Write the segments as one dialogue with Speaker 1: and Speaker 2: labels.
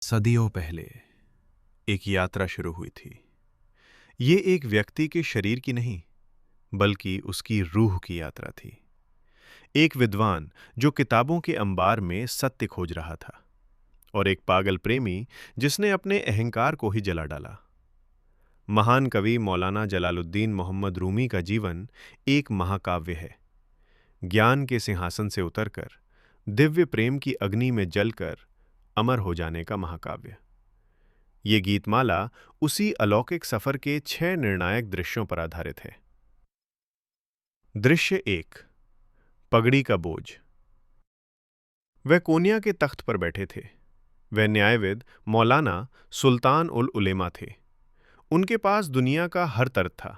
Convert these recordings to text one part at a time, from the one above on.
Speaker 1: सदियों पहले एक यात्रा शुरू हुई थी। ये एक व्यक्ति के शरीर की नहीं, बल्कि उसकी रूह की यात्रा थी। एक विद्वान जो किताबों के अंबार में सत्य खोज रहा था, और एक पागल प्रेमी जिसने अपने अहंकार को ही जला डाला। महान कवि मौलाना जलालुद्दीन मोहम्मद रूमी का जीवन एक महाकाव्य है। ज्ञान के सिंहासन से उतरकर दिव्य प्रेम की अग्नि में जलकर अमर हो जाने का महाकाव्य। ये गीतमाला उसी अलौकिक सफर के 6 निर्णायक दृश्यों पर आधारित है। दृश्य 1, पगड़ी का बोझ। वह कोनिया के तख्त पर बैठे थे। वह न्यायविद मौलाना सुल्तान उल उलेमा थे। उनके पास दुनिया का हर तर्क था,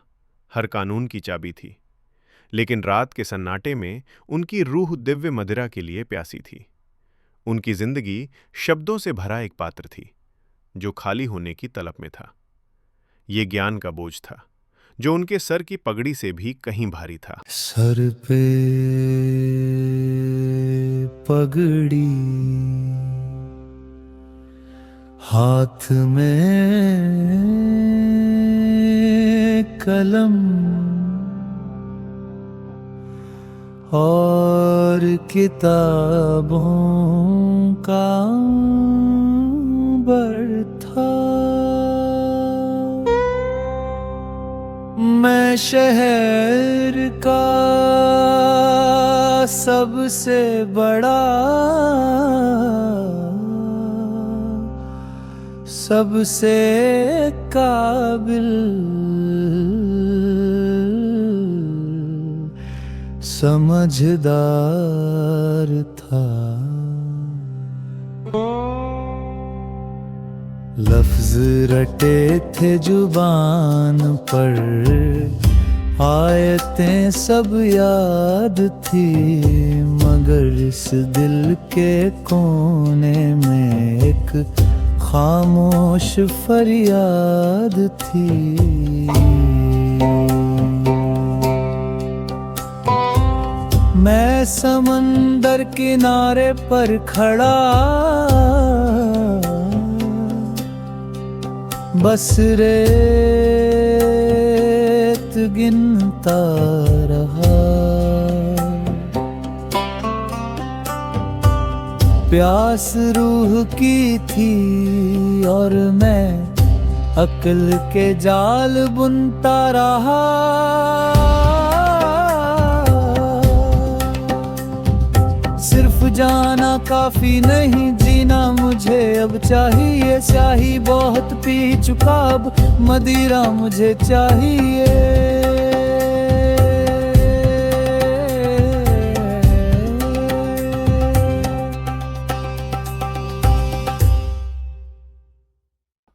Speaker 1: हर कानून की चाबी थी। लेकिन रात के सन्नाटे में उनकी रूह दिव्य मदिरा के लिए प्यासी थी। उनकी जिंदगी शब्दों से भरा एक पात्र थी, जो खाली होने की तलब में था। ये ज्ञान का बोझ था, जो उनके सर की पगड़ी से भी कहीं भारी था।
Speaker 2: सर पे पगड़ी, हाथ में कलम, और किताबों का बरथा। मैं शहर का सबसे बड़ा, सबसे काबिल समझदार था। लफ्ज रटे थे जुबान पर, आयतें सब याद थी, मगर इस दिल के कोने में एक खामोश फरियाद थी। मैं समंदर किनारे पर खड़ा, बस रेत गिनता रहा। प्यास रूह की थी और मैं अक्ल के जाल बुनता रहा। सिर्फ जाना काफी नहीं, जीना मुझे अब चाहिए। स्याही बहुत पी चुका, अब मदिरा मुझे चाहिए।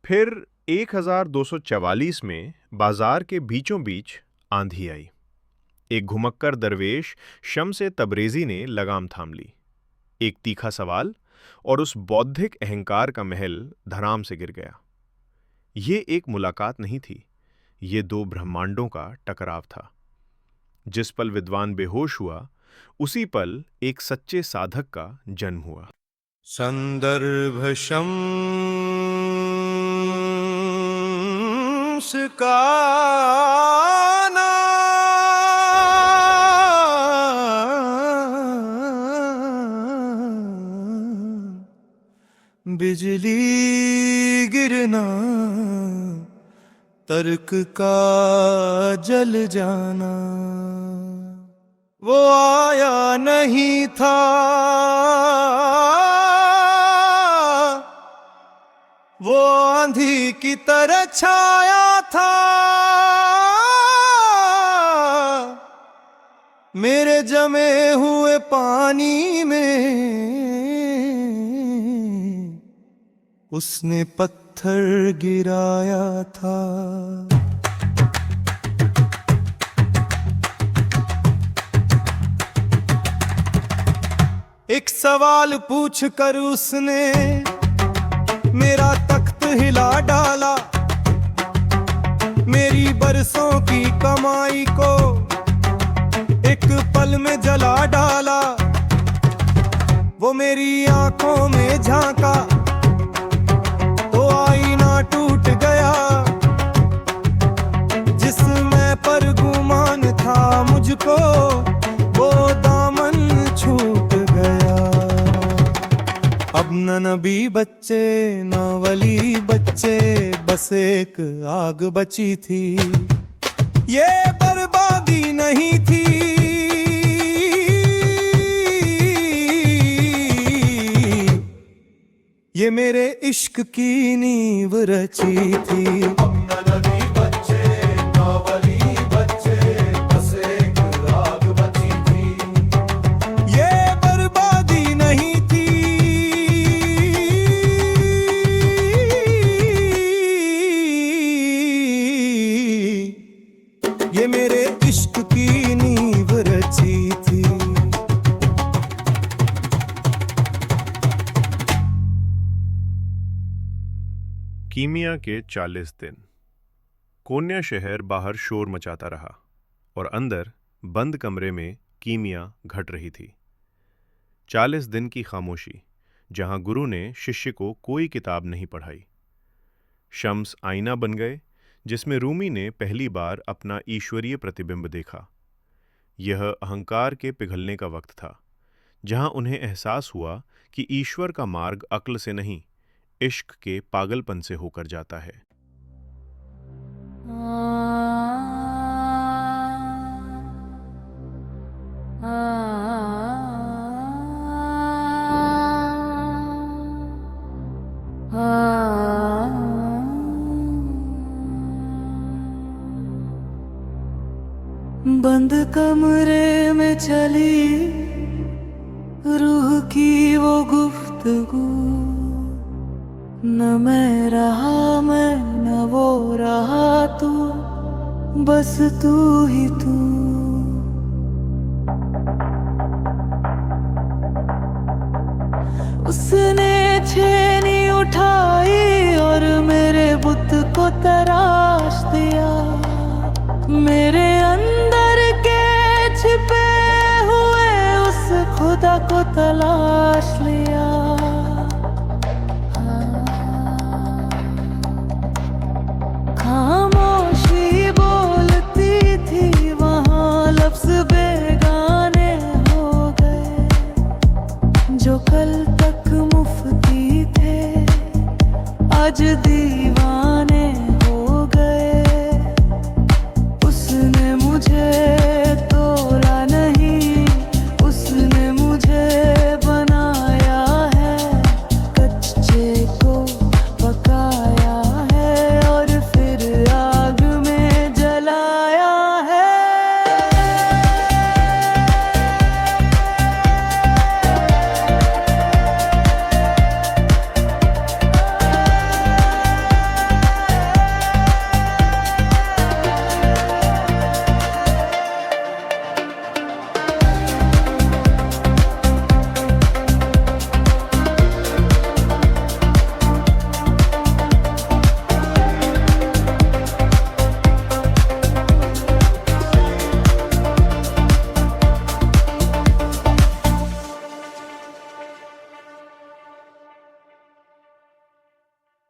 Speaker 1: फिर 1244 में बाजार के बीचों बीच आंधी आई। एक घुमक्कर दरवेश शम्स तबरेज़ी ने लगाम थाम ली। एक तीखा सवाल, और उस बौद्धिक अहंकार का महल धराम से गिर गया। ये एक मुलाकात नहीं थी, ये 2 ब्रह्मांडों का टकराव था। जिस पल विद्वान बेहोश हुआ, उसी पल एक सच्चे साधक का जन्म हुआ।
Speaker 2: संदर्भ शम्स का बिजली गिरना, तर्क का जल जाना। वो आया नहीं था, वो आंधी की तरह छाया था। मेरे जमे हुए पानी में उसने पत्थर गिराया था। एक सवाल पूछ कर उसने मेरा तख्त हिला डाला। मेरी बरसों की कमाई को एक पल में जला डाला। वो मेरी आंखों में झांका बच्चे, नौवली बच्चे, बस एक आग बची थी। ये बर्बादी नहीं थी, ये मेरे इश्क की नींव रची थी। ये मेरे इश्क की नींव रची थी।
Speaker 1: कीमिया के 40 दिन। कोन्या शहर बाहर शोर मचाता रहा और अंदर बंद कमरे में कीमिया घट रही थी। 40 दिन की खामोशी, जहां गुरु ने शिष्य को कोई किताब नहीं पढ़ाई। शम्स आईना बन गए जिसमें रूमी ने पहली बार अपना ईश्वरीय प्रतिबिंब देखा। यह अहंकार के पिघलने का वक्त था, जहां उन्हें एहसास हुआ कि ईश्वर का मार्ग अक्ल से नहीं, इश्क के पागलपन से होकर जाता है।
Speaker 2: बंद कमरे में चली रूह की वो गुफ्तगू, न मैं रहा मैं न वो रहा तू, बस तू ही तू। उसने छेनी उठाई और मेरे बुत को तराश दिया। मेरे अंदर के छिपे हुए उस खुदा को तलाश लिया। खामोशी बोलती थी वहाँ, लफ्ज बेगाने हो गए। जो कल तक मुफ्ती थे आज दीवाने हो गए। उसने मुझे तोड़ा नहीं, उसने मुझे बनाया है। कच्चे को पकाया है और फिर आग में जलाया है।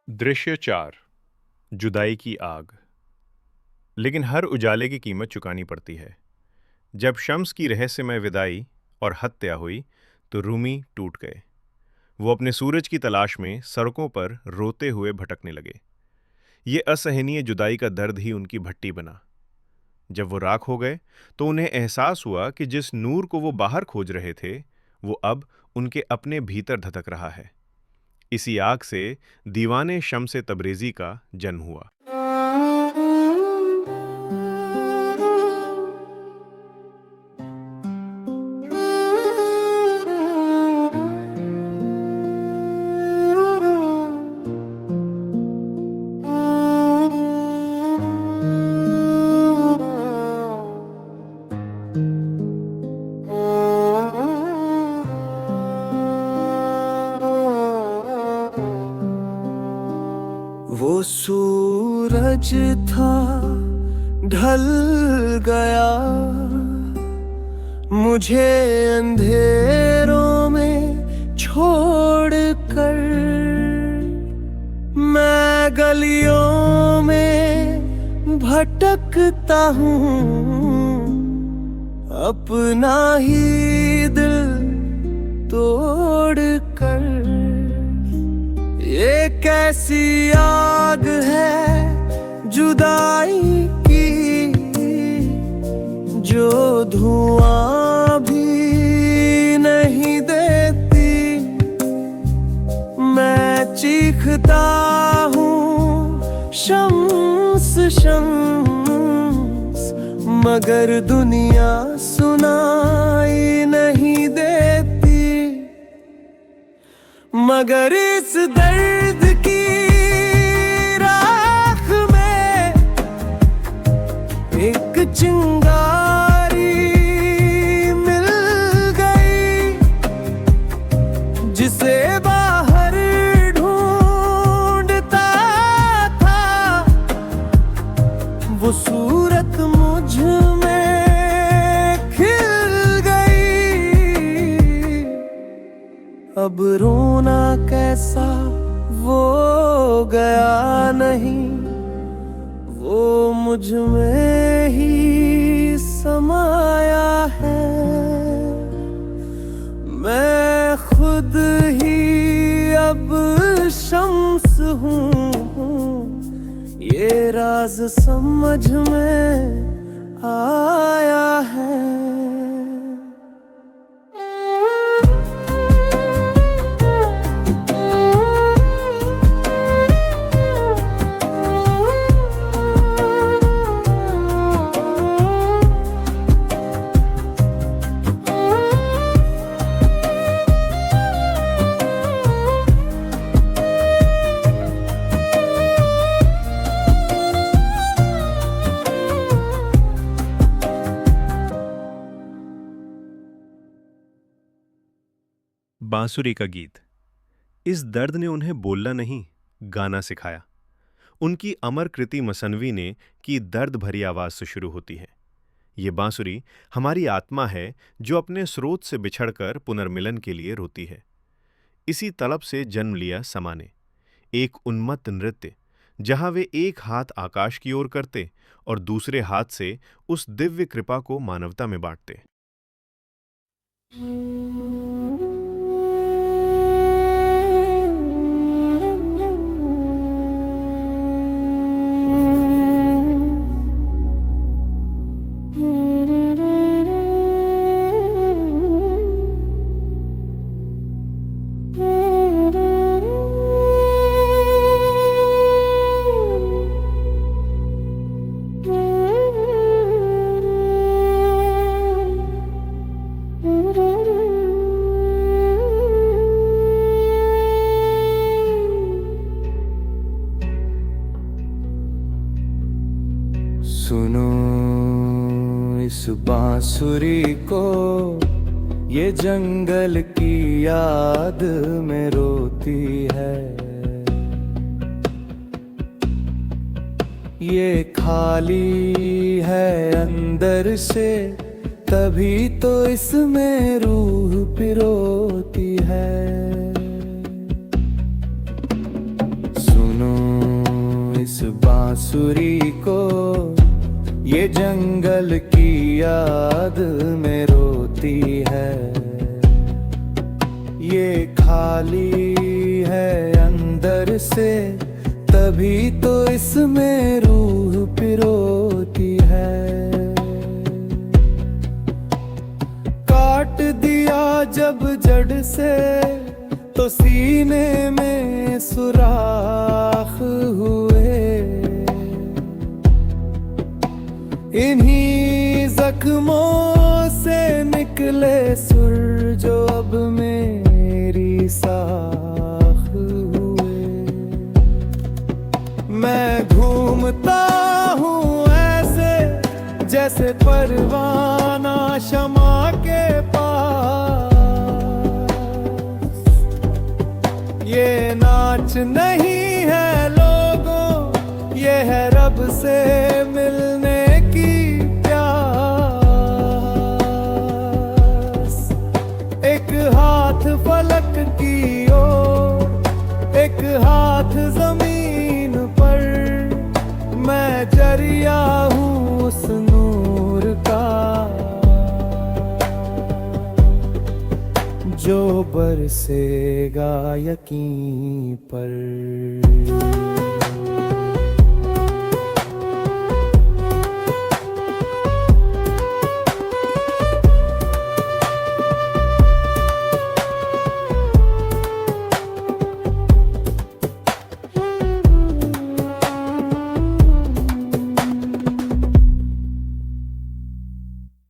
Speaker 1: दृश्य 4। जुदाई की आग। लेकिन हर उजाले की कीमत चुकानी पड़ती है। जब शम्स की रहस्यमय विदाई और हत्या हुई तो रूमी टूट गए। वो अपने सूरज की तलाश में सड़कों पर रोते हुए भटकने लगे। ये असहनीय जुदाई का दर्द ही उनकी भट्टी बना। जब वो राख हो गए तो उन्हें एहसास हुआ कि जिस नूर को वो बाहर खोज रहे थे वो अब उनके अपने भीतर धधक रहा है। इसी आग से दीवाने शम्स तबरेज़ी का जन्म हुआ।
Speaker 2: वो सूरज था ढल गया, मुझे अंधेरों में छोड़ कर। मैं गलियों में भटकता हूँ, अपना ही दिल तोड़ कर। ये कैसी आग है जुदाई की, जो धुआं भी नहीं देती। मैं चीखता हूँ शम्स शम्स, मगर दुनिया सुनाई नहीं देती। मगर इस दर्द की राख में एक चिंगारी मिल गई, जिसे बाहर ढूंढता था, वो सूरत मुझ में खिल गई। अब रोना कैसा वो गया नहीं, वो मुझ में ही समाया है। मैं खुद ही अब शम्स हूँ, ये राज समझ में आया है।
Speaker 1: बांसुरी का गीत। इस दर्द ने उन्हें बोलना नहीं, गाना सिखाया। उनकी अमर कृति मसनवी ने की दर्द भरी आवाज से शुरू होती है। ये बांसुरी हमारी आत्मा है जो अपने स्रोत से बिछड़कर पुनर्मिलन के लिए रोती है। इसी तलब से जन्म लिया समा ने, एक उन्मत्त नृत्य जहां वे एक हाथ आकाश की ओर करते और दूसरे हाथ से उस दिव्य कृपा को मानवता में बांटते।
Speaker 2: सुनो इस बांसुरी को, ये जंगल की याद में रोती है। ये खाली है अंदर से, तभी तो इसमें रूह पिरोती है। सुनो इस बांसुरी को, ये जंगल की याद में रोती है। ये खाली है अंदर से, तभी तो इसमें रूह पिरोती है। काट दिया जब जड़ से, तो सीने में सुराख हुए। इन्हीं जख्मों से निकले सुर जो अब मेरी साख हुए। मैं घूमता हूँ ऐसे जैसे परवाना शमा के पास। ये नाच नहीं है लोगों, ये है रब से मिलने की प्यास। एक हाथ फलक की ओर, एक हाथ जमीन पर, मैं जरिया हूँ उस नूर का जो बर बरसेगा यकीन पर।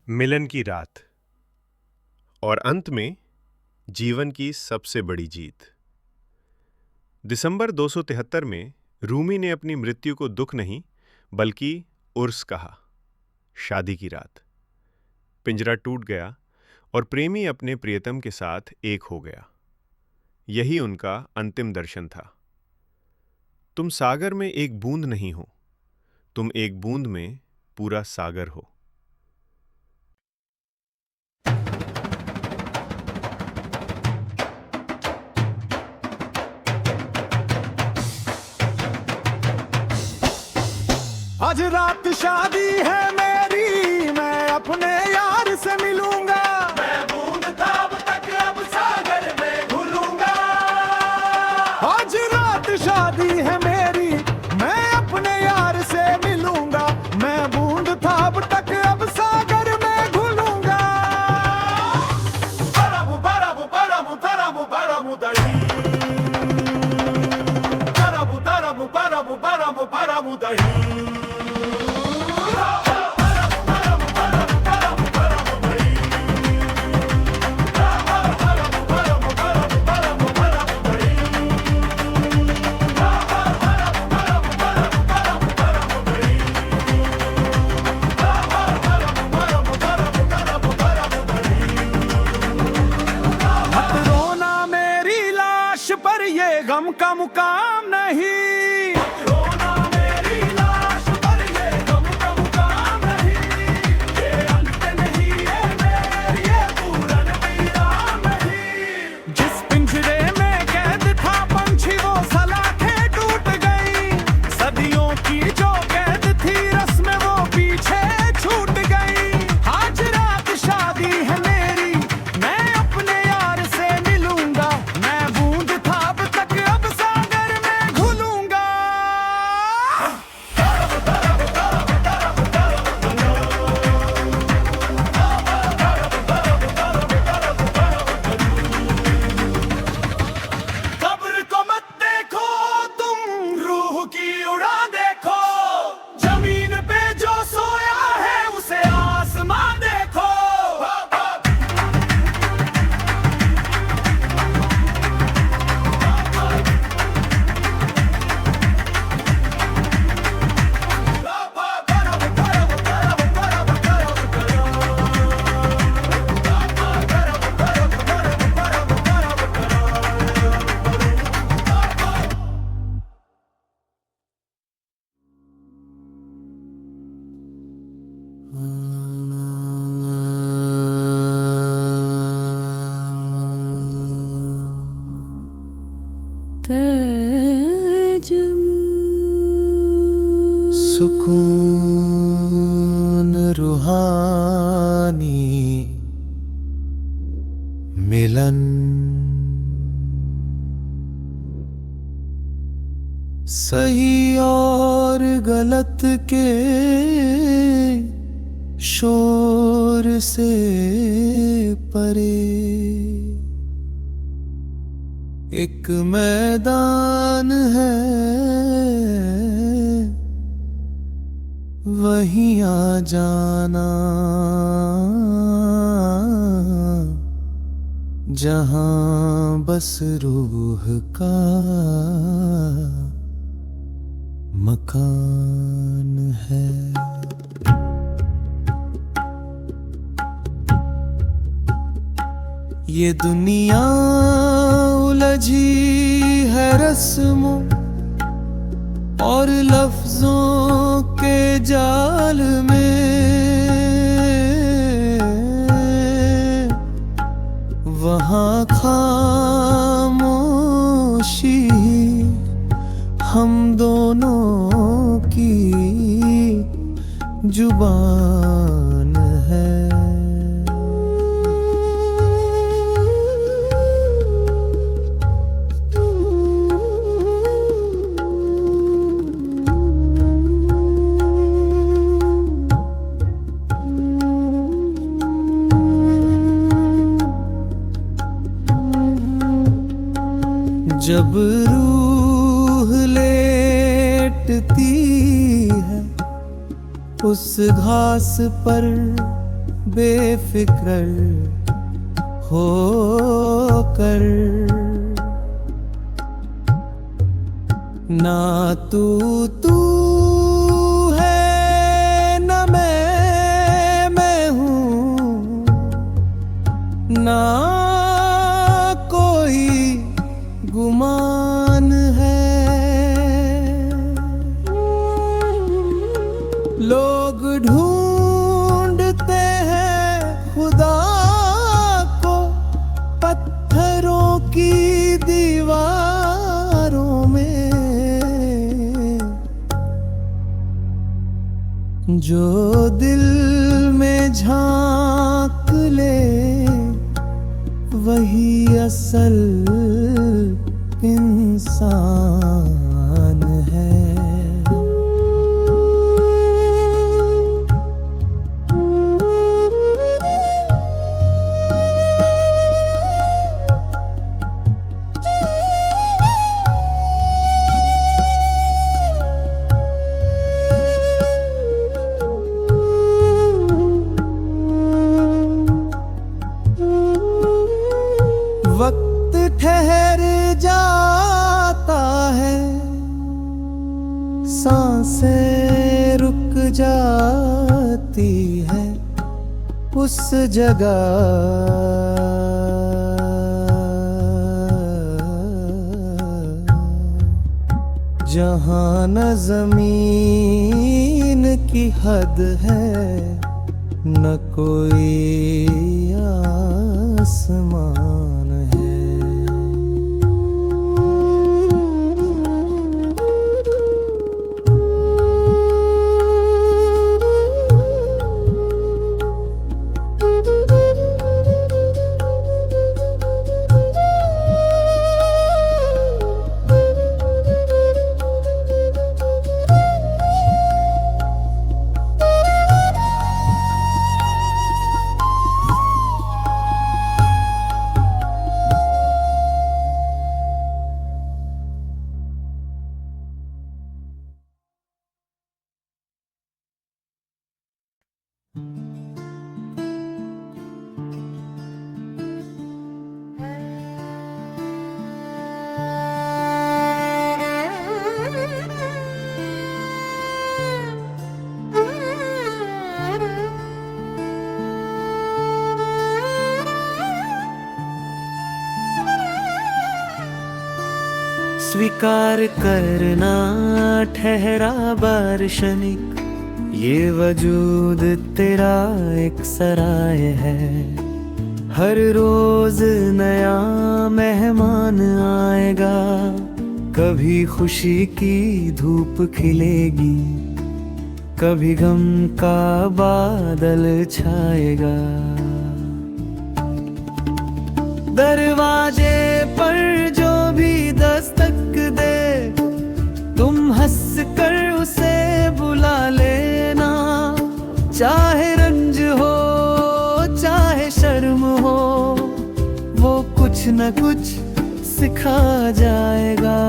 Speaker 1: मिलन की रात और अंत में जीवन की सबसे बड़ी जीत। दिसंबर 273 में रूमी ने अपनी मृत्यु को दुख नहीं बल्कि उर्स कहा, शादी की रात। पिंजरा टूट गया और प्रेमी अपने प्रियतम के साथ एक हो गया। यही उनका अंतिम दर्शन था। तुम सागर में एक बूंद नहीं हो, तुम एक बूंद में पूरा सागर हो।
Speaker 2: आज रात शादी है मेरी, मैं अपने यार से मिलूंगा। मैं बूंद था अब तक अब सागर में घुलूंगा। आज रात शादी है मेरी, मैं अपने यार से मिलूंगा। मैं बूंद था अब तक अब सागर में घुलूंगा। बरमु बरमु बरमु तरमु बरमु दही, तरमु तरमु बरमु बरमु बरमु दही। पर ये गम का मुकाम नहीं, रोना मेरी लाश पर ये गम का मुकाम नहीं। ये अंत नहीं ये मेर ये पूरन वीरान नहीं। जिस पिंजरे में कैद था पंछी वो सलाखें टूट गई। सदियों की जो कैद थी रस्में वो पीछे छूट गई। आज रात शादी है मेरी, मैं अपने यार से मिलूंगा। मैं बूंद सुकून रूहानी मिलन। सही और गलत के शोर से परे एक मैदान है, वहीं आ जाना जहां बस रूह का मकान है। ये दुनिया उलझी है रस्मों और लफ्जों के जाल में। वहाँ खामोशी हम दोनों की जुबान है। जब रूह लेटती है उस घास पर बेफिक्र होकर, ना तू है न मैं हूँ, ना कोई गुमान है। लोग ढूंढते हैं खुदा को पत्थरों की दीवारों में, जो दिल में झांक ले वही असल इंसान है। वक्त ठहर जाता है, सांसें रुक जाती है उस जगह जहां न ज़मीन की हद है न कोई आसमान है। स्वीकार करना ठहरा बारिशनिक, ये वजूद तेरा एक सराय है। हर रोज नया मेहमान आएगा, कभी खुशी की धूप खिलेगी, कभी गम का बादल छाएगा। दरवाजे पर जो भी दस्तक दे, तुम हंस कर उसे बुला लेना। चाहे रंज हो चाहे शर्म हो, वो कुछ न कुछ सिखा जाएगा।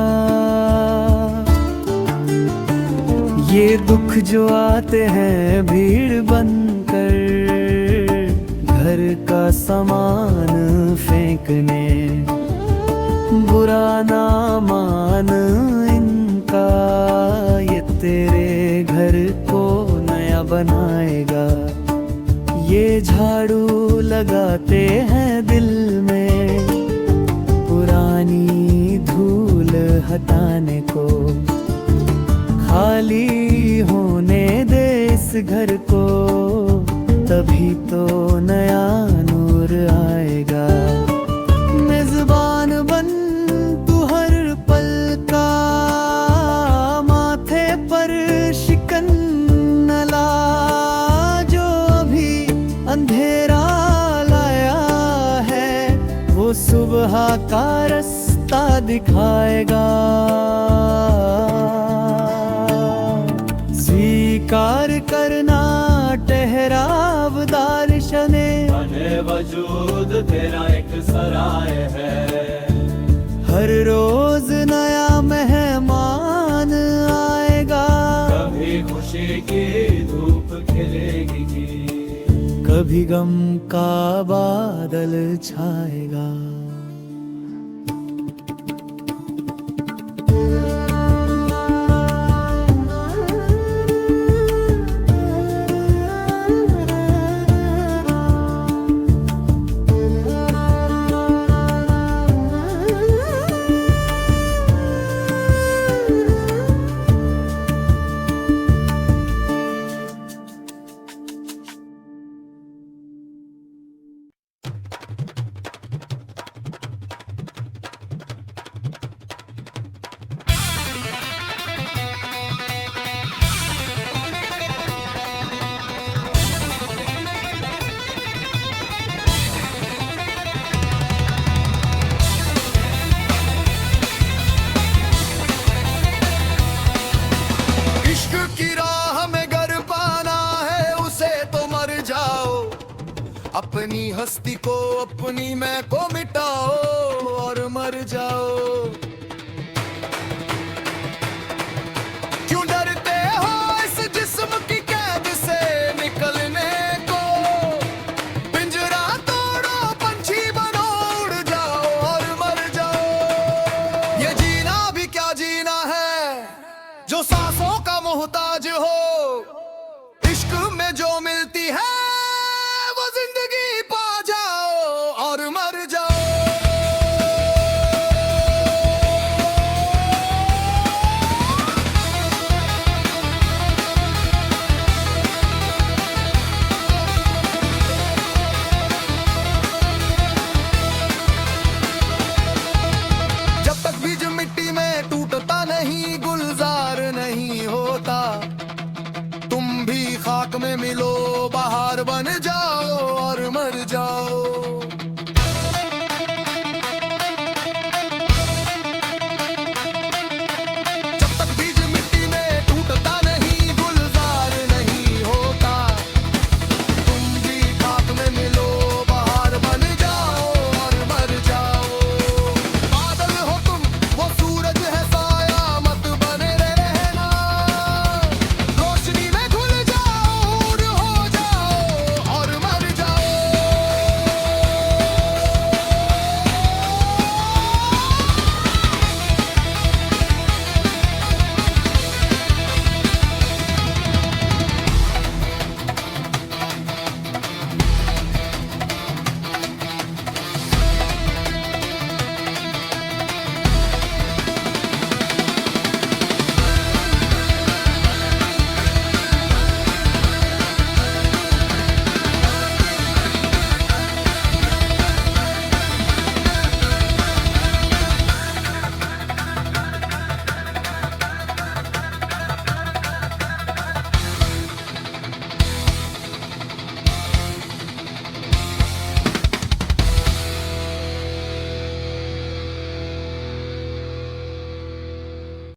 Speaker 2: ये दुख जो आते हैं भीड़ बनकर, घर का सामान फेंकने, बुरा ना मान इनका, ये तेरे घर को नया बनाएगा। ये झाड़ू लगाते हैं दिल में, पुरानी धूल हटाने को। खाली होने दे इस घर को, तभी तो नया नूर आएगा। मेजबान बन तू हर पल का, माथे पर शिकन न ला। जो भी अंधेरा लाया है, वो सुबह का रास्ता दिखाएगा। स्वीकार करना ठहराव दार्शने,
Speaker 3: बने वजूद तेरा एक सराय है।
Speaker 2: हर रोज नया मेहमान आएगा, कभी खुशी की धूप खिलेगी, कभी गम का बादल छाएगा।
Speaker 3: इश्क की राह में गर पाना है उसे तो मर जाओ, अपनी हस्ती को अपनी मैं को मिटाओ और मर जाओ। क्यों डरते हो इस जिस्म की कैद से निकलने को, पिंजरा तोड़ो पंछी बनो उड़ जाओ और मर जाओ। ये जीना भी क्या जीना है जो सांसों का मोहताज हो, इश्क में जो मिल